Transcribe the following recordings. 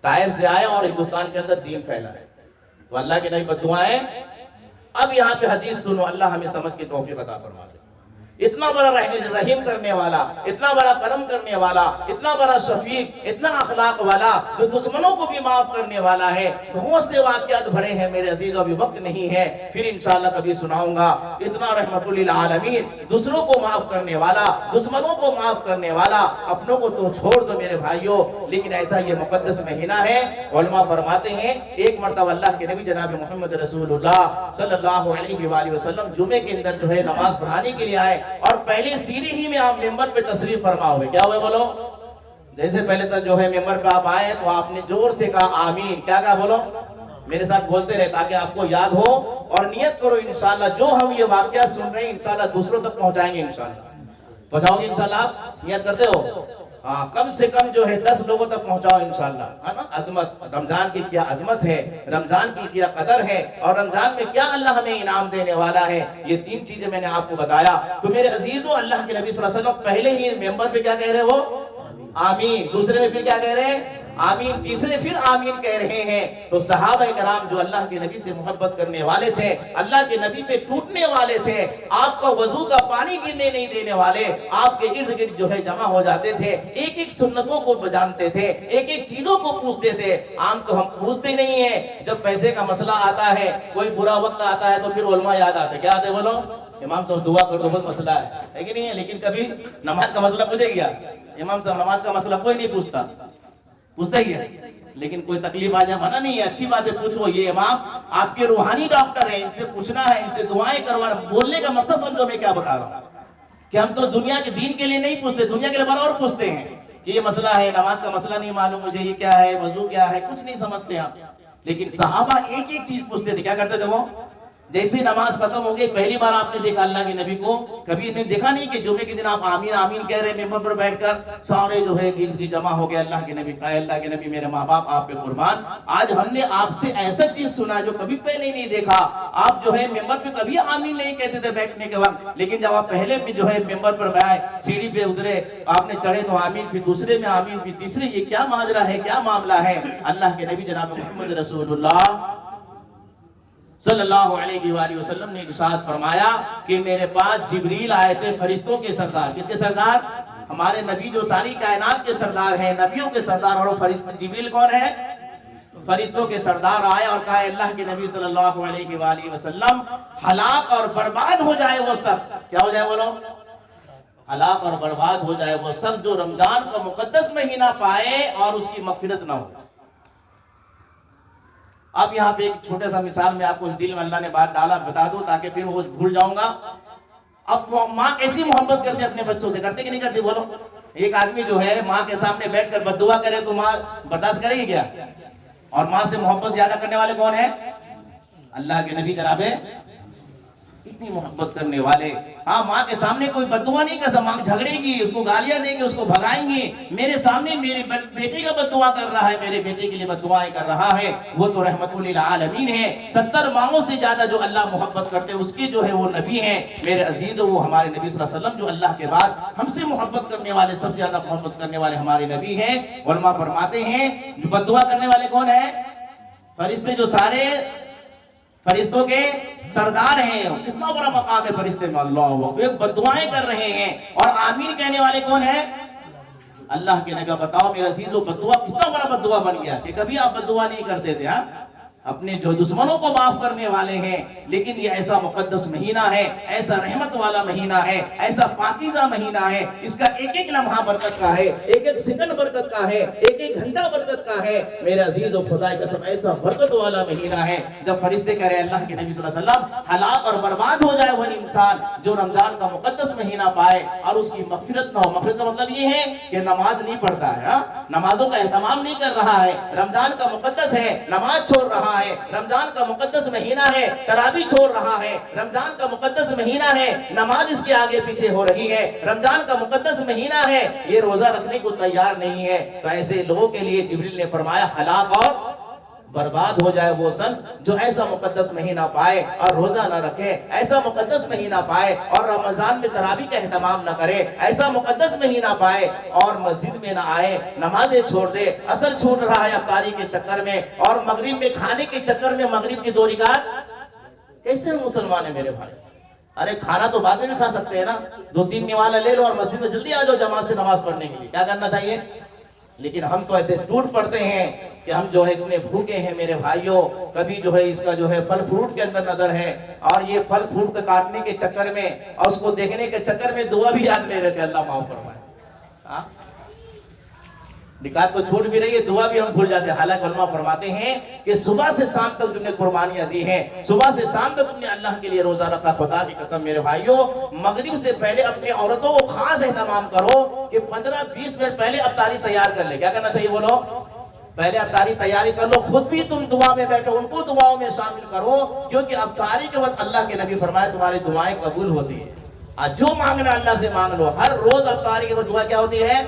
طائف سے آئے اور ہندوستان کے اندر دین پھیلا ہے، تو اللہ کے نبی بددعائیں۔ اب یہاں پہ حدیث سنو، اللہ ہمیں سمجھ کی توفیق عطا فرما دے۔ اتنا بڑا رحیم کرنے والا، اتنا بڑا کرم کرنے والا، اتنا بڑا شفیق، اتنا اخلاق والا، جو دشمنوں کو بھی معاف کرنے والا ہے۔ بہت سے واقعات بھرے ہیں میرے عزیز، ابھی وقت نہیں ہے، پھر انشاءاللہ کبھی سناؤں گا۔ اتنا رحمت للعالمین، دوسروں کو معاف کرنے والا، دشمنوں کو معاف کرنے والا، اپنوں کو تو چھوڑ دو میرے بھائیوں، لیکن ایسا یہ مقدس مہینہ ہے۔ علماء فرماتے ہیں ایک مرتبہ اللہ کے نبی جناب محمد رسول اللہ صلی اللہ علیہ وآلہ وسلم جمعے کے اندر جو ہے نماز پڑھانے کے لیے آئے، اور پہلی سیڑھی ہی میں آپ ممبر پہ تشریف فرما ہوئے۔ کیا ہوئے بولو؟ جیسے پہلے تک جو ہے ممبر پہ آپ آئے تو آپ نے زور سے کہا آمین۔ کیا کہا بولو؟ میرے ساتھ بولتے رہے تاکہ آپ کو یاد ہو، اور نیت کرو انشاءاللہ جو ہم یہ واقعہ سن رہے ہیں انشاءاللہ دوسروں تک پہنچائیں گے، انشاءاللہ پہنچاؤ گے انشاءاللہ؟ آپ نیت کرتے ہو؟ ہاں، کم سے کم جو ہے 10 لوگوں تک پہنچاؤ انشاءاللہ، ہے نا؟ عظمت رمضان کی کیا عظمت ہے، رمضان کی کیا قدر ہے، اور رمضان میں کیا اللہ ہمیں انعام دینے والا ہے، یہ 3 چیزیں میں نے آپ کو بتایا۔ تو میرے عزیزو، اللہ کے نبی صلی اللہ علیہ وسلم پہلے ہی ممبر پہ کیا کہہ رہے وہ؟ آمین۔ دوسرے میں پھر کیا کہہ رہے ہیں؟ آمین۔ تیسرے پھر آمین کہہ رہے ہیں۔ تو صحابہ کرام جو اللہ کے نبی سے محبت کرنے والے تھے، اللہ کے نبی پہ ٹوٹنے والے تھے، آپ کو وضو کا پانی گرنے نہیں دینے والے، آپ کے ارد گرد جو ہے جمع ہو جاتے تھے، ایک ایک سنتوں کو جانتے تھے، ایک ایک چیزوں کو پوچھتے تھے۔ عام تو ہم پوچھتے نہیں ہیں، جب پیسے کا مسئلہ آتا ہے، کوئی برا وقت آتا ہے تو پھر علماء یاد آتے۔ کیا آتے بولو؟ امام صاحب دعا کر دو، بہت مسئلہ ہے کہ نہیں ہے؟ لیکن کبھی نماز کا مسئلہ پوچھے گیا؟ امام صاحب نماز کا مسئلہ کوئی نہیں پوچھتا ہی ہے، لیکن کوئی تکلیف آ جائے منع نہیں ہے، اچھی بات ہے پوچھو۔ یہ امام آپ کے روحانی ڈاکٹر ہیں، ان سے پوچھنا ہے، ان سے دعائیں کروانا۔ بولنے کا مقصد سمجھو میں کیا بتا رہا ہوں، کہ ہم تو دنیا کے دین کے لیے نہیں پوچھتے، دنیا کے لیے بار اور پوچھتے ہیں کہ یہ مسئلہ ہے، نماز کا مسئلہ نہیں معلوم مجھے، یہ کیا ہے، وضو کیا ہے، کچھ نہیں سمجھتے آپ۔ لیکن صحابہ ایک ایک چیز پوچھتے تھے۔ کیا کرتے تھے وہ؟ جیسے نماز ختم ہو گئی، پہلی بار آپ نے دیکھا اللہ کے نبی کو، کبھی نے دیکھا نہیں کہ جمعے کے دن آپ آمین آمین کہہ رہے ہیں ممبر پر بیٹھ کر، سارے جو ہے گرد کی جمع ہو گئے۔ اللہ کے نبی کہا، اللہ کے نبی میرے ماں باپ آپ پہ قربان، آج ہم نے آپ سے ایسا چیز سنا جو کبھی پہلے نہیں دیکھا۔ آپ جو ہے ممبر پہ کبھی آمین نہیں کہتے تھے بیٹھنے کے وقت، لیکن جب آپ پہلے بھی جو ہے ممبر پر بیٹھے، سیڑھی پہ اترے، آپ نے چڑھے تو آمین، پھر دوسرے میں آمین، پھر تیسرے، یہ کیا ماجرا ہے، کیا معاملہ ہے؟ اللہ کے نبی جناب محمد رسول اللہ صلی اللہ علیہ وآلہ وسلم نے ارشاد فرمایا کہ میرے پاس جبریل آئے تھے، فرشتوں کے سردار۔ کس کے سردار؟ ہمارے نبی جو ساری کائنات کے سردار ہیں، نبیوں کے سردار، اور جبریل کون ہے؟ فرشتوں کے سردار آئے اور کہا اللہ کے نبی صلی اللہ علیہ وآلہ وسلم، ہلاک اور برباد ہو جائے وہ شخص۔ کیا ہو جائے بولو؟ ہلاک اور برباد ہو جائے وہ شخص جو رمضان کا مقدس مہینہ پائے اور اس کی مغفرت نہ ہو۔ اب یہاں پہ ایک چھوٹا سا مثال میں آپ کو دل میں اللہ نے بات ڈالا، بتا دوں تاکہ پھر وہ بھول جاؤں گا۔ اب ماں کیسی محبت کرتے اپنے بچوں سے، کرتے کہ نہیں کرتے بولو؟ ایک آدمی جو ہے ماں کے سامنے بیٹھ کر بد دعا کرے تو ماں برداشت کرے گی کیا؟ اور ماں سے محبت زیادہ کرنے والے کون ہیں؟ اللہ کے نبی جناب اتنی محبت کرنے والے۔ ہاں، ماں کے سامنے کوئی بد دعا نہیں کر سکتا، ماں جھگڑے گی، اس کو گالیاں دیں گے، اس کو بھگائیں گی۔ میرے سامنے میرے بیٹے کا بد دعا کر رہا ہے، میرے بیٹے کے لیے بد دعائیں کر رہا ہے، وہ تو رحمت للعالمین ہے۔ 70 ماؤں سے زیادہ جو اللہ محبت کرتے اس کے جو ہے وہ نبی ہیں میرے عزیز، وہ ہمارے نبی صلی اللہ علیہ وسلم جو اللہ کے بعد ہم سے محبت کرنے والے، سب سے زیادہ محبت کرنے والے ہمارے نبی ہیں۔ علماء فرماتے ہیں بد دعا کرنے والے کون ہیں؟ فرشتے جو سارے فرشتوں کے سردار ہیں۔ کتنا بڑا مقام ہے فرشتے میں، اللہ اکبر، بد دعائیں کر رہے ہیں۔ اور آمین کہنے والے کون ہیں؟ اللہ کے نبی۔ بتاؤ میرے عزیزو، بد دعا کتنا بڑا بد دعا بن گیا کہ کبھی آپ بد دعا نہیں کرتے تھے۔ ہاں، اپنے جو دشمنوں کو معاف کرنے والے ہیں، لیکن یہ ایسا مقدس مہینہ ہے، ایسا رحمت والا مہینہ ہے، ایسا پاکیزہ مہینہ ہے، اس کا ایک ایک لمحہ برکت کا ہے، ایک ایک سیکنڈ برکت کا ہے، ایک ایک گھنٹہ برکت کا ہے میرے عزیز و خدا کی قسم، ایسا برکت والا مہینہ ہے۔ جب فرشتے کہہ رہے اللہ کے نبی صلی اللہ علیہ وسلم، ہلاک اور برباد ہو جائے وہ انسان جو رمضان کا مقدس مہینہ پائے اور اس کی مغفرت نہ ہو۔ مغفرت کا مطلب یہ ہے کہ نماز نہیں پڑھتا ہے، نمازوں کا اہتمام نہیں کر رہا ہے، رمضان کا مقدس ہے نماز چھوڑ رہا ہے، رمضان کا مقدس مہینہ ہے تراویح چھوڑ رہا ہے، رمضان کا مقدس مہینہ ہے نماز اس کے آگے پیچھے ہو رہی ہے، رمضان کا مقدس مہینہ ہے یہ روزہ رکھنے کو تیار نہیں ہے، تو ایسے لوگوں کے لیے جبریل نے فرمایا ہلاک اور برباد ہو جائے وہ شخص جو ایسا مقدس مہینہ پائے اور روزہ نہ رکھے، ایسا مقدس مہینہ پائے اور رمضان میں تراویح کا اہتمام نہ کرے، ایسا مقدس مہینہ پائے اور مسجد میں نہ آئے، نمازیں چھوڑ دے، عصر چھوٹ رہا ہے افطاری کے چکر میں اور مغرب میں کھانے کے چکر میں مغرب کی 2 رکعت۔ کیسے مسلمان ہیں میرے بھائی؟ ارے کھانا تو بعد میں بھی کھا سکتے ہیں نا، 2-3 نوالہ لے لو اور مسجد میں جلدی آ جاؤ جماعت سے نماز پڑھنے کے لیے، کیا کرنا چاہیے؟ لیکن ہم تو ایسے ٹوٹ پڑتے ہیں کہ ہم جو ہے اتنے بھوکے ہیں میرے بھائیوں، کبھی جو ہے اس کا جو ہے پھل فروٹ کے اندر نظر ہے اور یہ پھل فروٹ کو کاٹنے کے چکر میں اور اس کو دیکھنے کے چکر میں دعا بھی یاد نہیں رہتے، اللہ معاف فرمائے۔ نکات کو چھوٹ بھی رہی ہے، دعا بھی ہم بھول جاتے ہیں۔ حالانکہ علماء فرماتے ہیں کہ صبح سے شام تک تم نے قربانیاں دی ہیں، صبح سے شام تک تم نے اللہ کے لیے روزہ رکھا، خدا کی قسم میرے بھائیوں مغرب سے پہلے اپنی عورتوں کو خاص اہتمام کرو کہ 15-20 منٹ پہلے افطاری تیار کر لے۔ کیا کرنا چاہیے بولو؟ پہلے افطاری تیاری کر لو، خود بھی تم دعا میں بیٹھو، ان کو دعاؤں میں شامل کرو، کیونکہ افطاری کے وقت اللہ کے نبی فرمائے تمہاری دعائیں قبول ہوتی ہیں۔ جو مانگنا اللہ سے مانگ لو، ہر روز افطاری کے وقت دعا کیا ہوتی ہے؟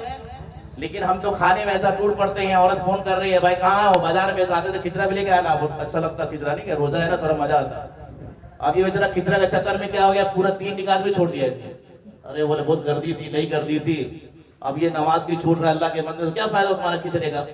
لیکن ہم تو کھانے میں ایسا ٹوٹ پڑتے ہیں، عورت فون کر رہی ہے بھائی کہاں ہو، بازار میں آتے تو کھچڑا بھی لے کے آنا، بہت اچھا لگتا ہے کھچڑا، نہیں کہ روزہ ہے نا تھوڑا مزہ آتا ہے۔ اب یہ بیچارہ کھچڑا کا چکر میں کیا ہو گیا، پورا 3 نکات بھی چھوڑ دیا ہے۔ ارے بولے بہت گردی تھی، نہیں گردی تھی، اب یہ نماز بھی چھوٹ رہا ہے اللہ کے بندے، تو کیا فائدہ تمہارا کھچڑے کا؟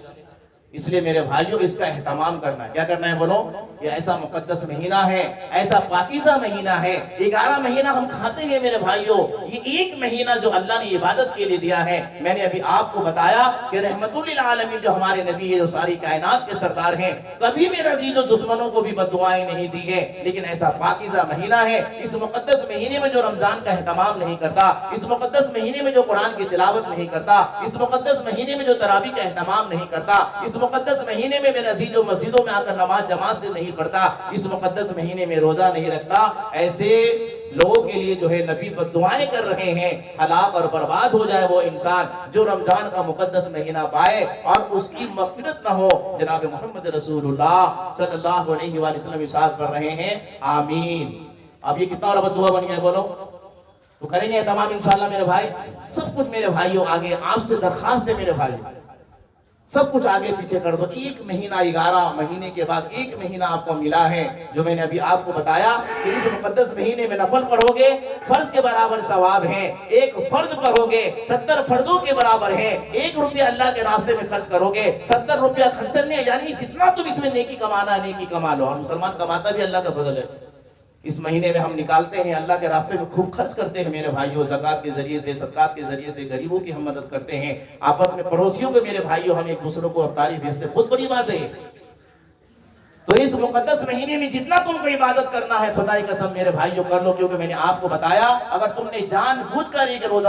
اس لیے میرے بھائیوں اس کا اہتمام کرنا ہے۔ کیا کرنا ہے بولو؟ یہ ایسا مقدس مہینہ ہے، ایسا پاکیزہ مہینہ ہے۔ 11 مہینہ ہم کھاتے ہیں میرے بھائیوں، یہ ایک مہینہ جو اللہ نے عبادت کے لیے دیا ہے۔ میں نے ابھی آپ کو بتایا کہ رحمت للعالمین جو ہمارے نبی ہے، جو ساری کائنات کے سردار ہیں، کبھی میرے عزیز و دشمنوں کو بھی بددعائیں نہیں دی ہے۔ لیکن ایسا پاکیزہ مہینہ ہے، اس مقدس مہینے میں جو رمضان کا اہتمام نہیں کرتا، اس مقدس مہینے میں جو قرآن کی تلاوت نہیں کرتا، اس مقدس مہینے میں جو تراویح کا اہتمام نہیں کرتا، اس مقدس مہینے میں میرے عزیزوں مسجدوں میں آ کر نماز جماعت سے نہیں پڑھتا، اس مقدس مہینے میں روزہ نہیں رکھتا، ایسے لوگوں کے لیے جو ہے نبی بددعائیں کر رہے ہیں، ہلاک اور برباد ہو جائے وہ انسان جو رمضان کا مقدس مہینہ پائے اور اس کی مغفرت نہ ہو۔ جناب محمد رسول اللہ صلی اللہ علیہ وآلہ وسلم ارشاد کر رہے ہیں آمین۔ اب یہ کتنا بڑا بددعا بن گیا بولو؟ تو کریں گے تمام انشاءاللہ میرے بھائی، سب کچھ میرے بھائیوں آگے آپ سے درخواست ہے میرے بھائی، سب کچھ آگے پیچھے کر دو۔ ایک مہینہ 11 مہینے کے بعد ایک مہینہ آپ کو ملا ہے، جو میں نے ابھی آپ کو بتایا کہ اس مقدس مہینے میں نفل پڑھو گے فرض کے برابر ثواب ہے، ایک فرض پڑھو گے 70 فرضوں کے برابر ہے، 1 روپیہ اللہ کے راستے میں خرچ کرو گے 70 روپیہ خرچنے، یعنی جتنا تم اس میں نیکی کمانا ہے نیکی کما لو، اور مسلمان کماتا بھی اللہ کا فضل ہے۔ اس مہینے میں ہم نکالتے ہیں اللہ کے راستے میں، خوب خرچ کرتے ہیں میرے بھائیوں، زکوٰۃ کے ذریعے سے، صدقات کے ذریعے سے غریبوں کی ہم مدد کرتے ہیں، آپس میں پڑوسیوں کو میرے بھائیوں ہم ایک دوسروں کو افطاری بھیجتے ہیں، بہت بڑی بات ہے۔ تو اس مقدس مہینے میں جتنا تم کو عبادت کرنا ہے خدا کی قسم میرے بھائیوں کر لو، کیونکہ میں نے آپ کو بتایا اگر تم نے جان بوجھ کر ایک روزہ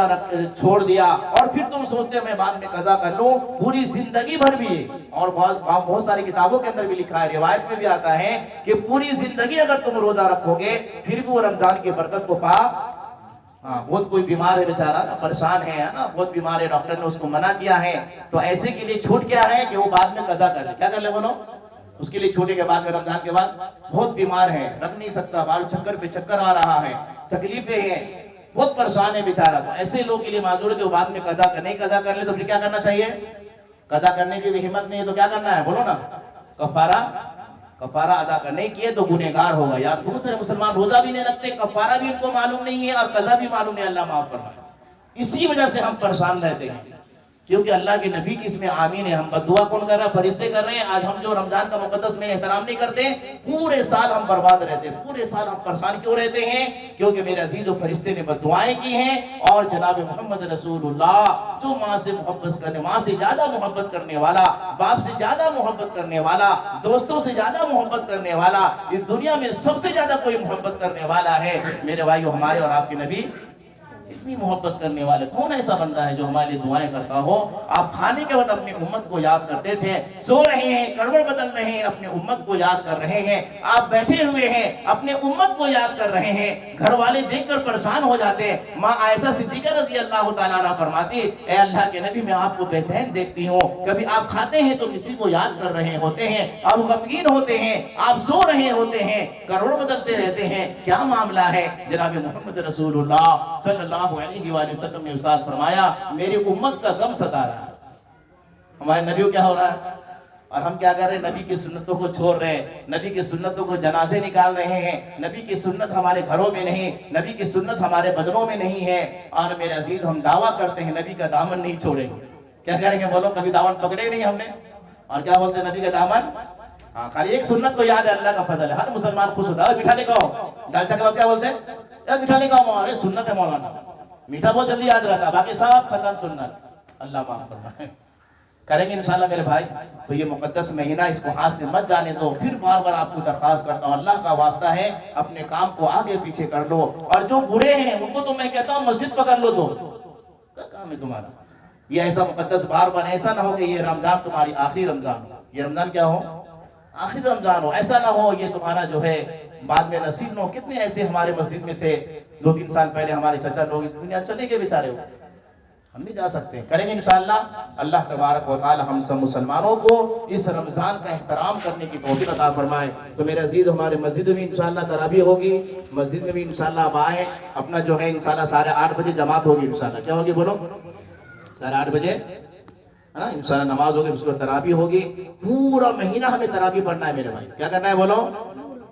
چھوڑ دیا اور پھر تم سوچتے میں بعد میں قضا کر لوں، پوری زندگی بھر بھی، اور بہت ساری کتابوں کے اندر بھی لکھا ہے، روایت میں بھی آتا ہے کہ پوری زندگی اگر تم روزہ رکھو گے پھر بھی وہ رمضان کی برکت کو پا۔ بہت کوئی بیمار ہے بیچارہ، پریشان ہے نا، بہت بیمار ہے، ڈاکٹر نے اس کو منع کیا ہے، تو ایسے کے لیے چھوٹ کیا ہے کہ وہ بعد میں قضا کر لے۔ کیا کر لے بولو؟ اس کے لیے چھوٹے کے بعد میں رمضان کے بعد بہت بیمار ہے، رکھ نہیں سکتا، بال چکر پہ چکر آ رہا ہے، تکلیفیں ہیں، بہت پریشان ہے بیچارہ، تو ایسے لوگ کے لیے معذور ہے کہ وہ بعد میں قضا کر نہیں قضا کر لے، تو پھر کیا کرنا چاہیے؟ قضا کرنے کی بھی ہمت نہیں ہے تو کیا کرنا ہے بولو نا؟ کفارہ ادا کرنے کی ہے تو گنہگار ہوگا۔ یا دوسرے مسلمان روزہ بھی نہیں رکھتے، کفارہ بھی ان کو معلوم نہیں ہے اور قضا بھی معلوم نہیں، اللہ معاف فرمائے۔ اسی وجہ سے ہم پریشان رہتے ہیں، کیونکہ اللہ کے نبی کی اس میں آمین ہے۔ ہم بددعا کون کر رہا ہے؟ فرشتے کر رہے ہیں۔ آج ہم جو رمضان کا مقدس میں احترام نہیں کرتے، پورے سال ہم برباد رہتے ہیں، پورے سال ہم پریشان کیوں رہتے ہیں؟ کیونکہ میرے عزیز و فرشتے نے بددعائیں کی ہیں، اور جناب محمد رسول اللہ جو ماں سے محبت کرنے، ماں سے زیادہ محبت کرنے والا، باپ سے زیادہ محبت کرنے والا، دوستوں سے زیادہ محبت کرنے والا، اس دنیا میں سب سے زیادہ کوئی محبت کرنے والا ہے میرے بھائیو ہمارے اور آپ کے نبی۔ اتنی محبت کرنے والے کون ایسا بندہ ہے جو ہمارے لیے دعائیں کرتا ہو؟ آپ کھانے کے وقت اپنی امت کو یاد کرتے تھے، سو رہے ہیں کروڑ بدل رہے ہیں اپنے امت کو یاد کر رہے ہیں، آپ بیٹھے ہوئے ہیں اپنے امت کو یاد کر رہے ہیں، گھر والے دیکھ کر پریشان ہو جاتے ہیں۔ ماں عائشہ صدیقہ رضی اللہ تعالیٰ عنہ فرماتی، اے اللہ کے نبی میں آپ کو بے چین دیکھتی ہوں، کبھی آپ کھاتے ہیں تو کسی کو یاد کر رہے ہوتے ہیں، آپ غمگین ہوتے ہیں، آپ سو رہے ہوتے ہیں، کروڑ بدلتے رہتے ہیں، کیا معاملہ ہے؟ جناب محمد رسول اللہ صلی اللہ علیہ وآلہ وسلم نے ارشاد فرمایا، میری امت کا غم ستا رہا ہے۔ ہمارے نبیوں کیا ہو رہا ہے؟ اور ہم کیا کر رہے ہیں؟ نبی کی سنتوں کو چھوڑ رہے ہیں، نبی کی سنتوں کو جنازے نکال رہے ہیں، نبی کی سنت ہمارے گھروں میں نہیں، نبی کی سنت ہمارے بدنوں میں نہیں ہے۔ اور میرے عزیز ہم دعویٰ کرتے ہیں نبی کا دامن نہیں چھوڑیں گے۔ کیا کریں گے بولو؟ کبھی دامن پکڑے ہی نہیں ہم نے، اور کیا بولتے ہیں نبی کا دامن؟ ہاں، خالی ایک سنت کو یاد ہے، اللہ کا فضل ہے، ہر مسلمان خوش ہوتا ہے۔ میٹھا نہیں کھاؤ، دالچا کے بعد کیا بولتے ہیں؟ یار میٹھا نہیں کھاؤ، ارے سنت ہے مولانا، میٹھا بہت جلدی یاد رہتا ہے، باقی سب ختم سنت۔ اللہ معاف فرمائے۔ کریں گے انشاءاللہ میرے بھائی۔ تو یہ مقدس مہینہ، اس کو ہاتھ سے مت جانے دو۔ پھر بار بار آپ کو درخواست کرتا ہوں، اللہ کا واسطہ ہے، اپنے کام کو آگے پیچھے کر لو، اور جو برے ہیں ان کو تو میں کہتا ہوں مسجد پکڑ لو دو، کیا کام ہے تمہارا؟ یہ ایسا مقدس بار بار ایسا نہ ہو کہ یہ رمضان تمہاری آخری رمضان ہو، یہ رمضان کیا ہو؟ آخری رمضان ہو۔ ایسا نہ ہو یہ تمہارا جو ہے بعد میں نصیب نہ ہو۔ کتنے ایسے ہمارے مسجد میں تھے 2-3 سال پہلے، ہمارے چچا لوگ اس دنیا چلے گئے بیچارے ہو، ہم نہیں جا سکتے۔ کریں گے انشاءاللہ۔ اللہ تبارک و تعالی ہم سب مسلمانوں کو اس رمضان کا احترام کرنے کی توفیق عطا فرمائے۔ تو میرے عزیز، ہمارے مسجد میں انشاءاللہ تراویح ہوگی، مسجد میں بھی انشاءاللہ اب آئیں، اپنا جو ہے انشاءاللہ 8:30 بجے جماعت ہوگی انشاءاللہ۔ کیا ہوگی بولو؟ 8:30 بجے انشاءاللہ نماز ہوگی، اس کو تراویح ہوگی۔ پورا مہینہ ہمیں تراویح پڑھنا ہے میرے بھائی۔ کیا کرنا ہے بولو؟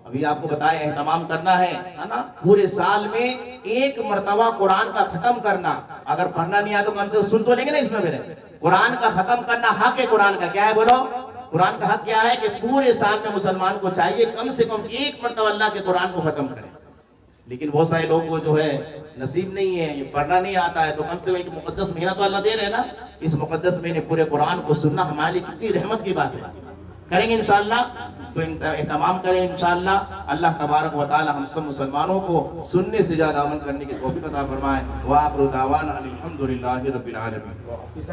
ابھی آپ کو بتائیں، اہتمام کرنا ہے نا، پورے سال میں 1 مرتبہ قرآن کا ختم کرنا۔ اگر پڑھنا نہیں آیا تو کم سے سن تو لیں گے نا اس میں میرے۔ قرآن کا ختم کرنا حق ہے قرآن کا۔ کیا ہے بولو؟ قرآن کا حق کیا ہے کہ پورے سال میں مسلمان کو چاہیے کم سے کم 1 مرتبہ اللہ کے قرآن کو ختم کرے۔ لیکن بہت سارے لوگ کو جو ہے نصیب نہیں ہے، یہ پڑھنا نہیں آتا ہے، تو کم سے کم ایک مقدس مہینہ تو اللہ دے رہے نا، اس مقدس مہینے پورے قرآن کو سننا ہمارے لیے کتنی رحمت کی بات ہے۔ کریں گے انشاءاللہ، تو اہتمام کریں انشاءاللہ۔ اللہ تبارک و تعالی ہم سب مسلمانوں کو سننے سے زیادہ عمل کرنے کی توفیق عطا فرمائے۔ وآخر دعوانا الحمدللہ رب العالمین۔